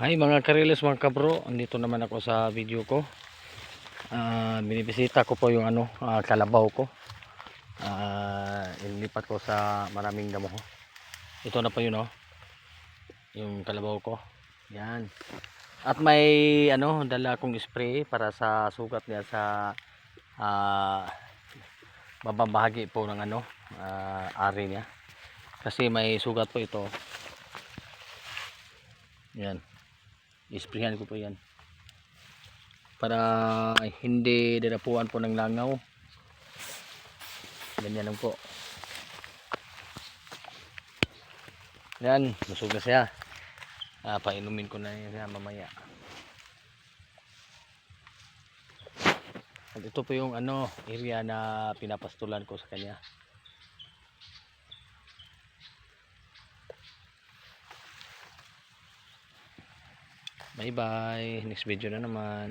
Hi mga kariles, mga kabro, andito naman ako sa video ko. Binibisita ko po yung kalabaw ko. Ilipat ko sa maraming damo. Ito na po yun, yung kalabaw ko. Yan. At may dala akong spray para sa sugat niya sa babang bahagi po ng ari niya. Kasi may sugat po ito. Yan. Isprayan ko po yan para hindi dinapuan po ng langaw. Ganyan lang po. Yan, busog na siya. Painumin ko na yan mamaya. At ito po yung area na pinapastulan ko sa kanya. Bye bye, next video na naman.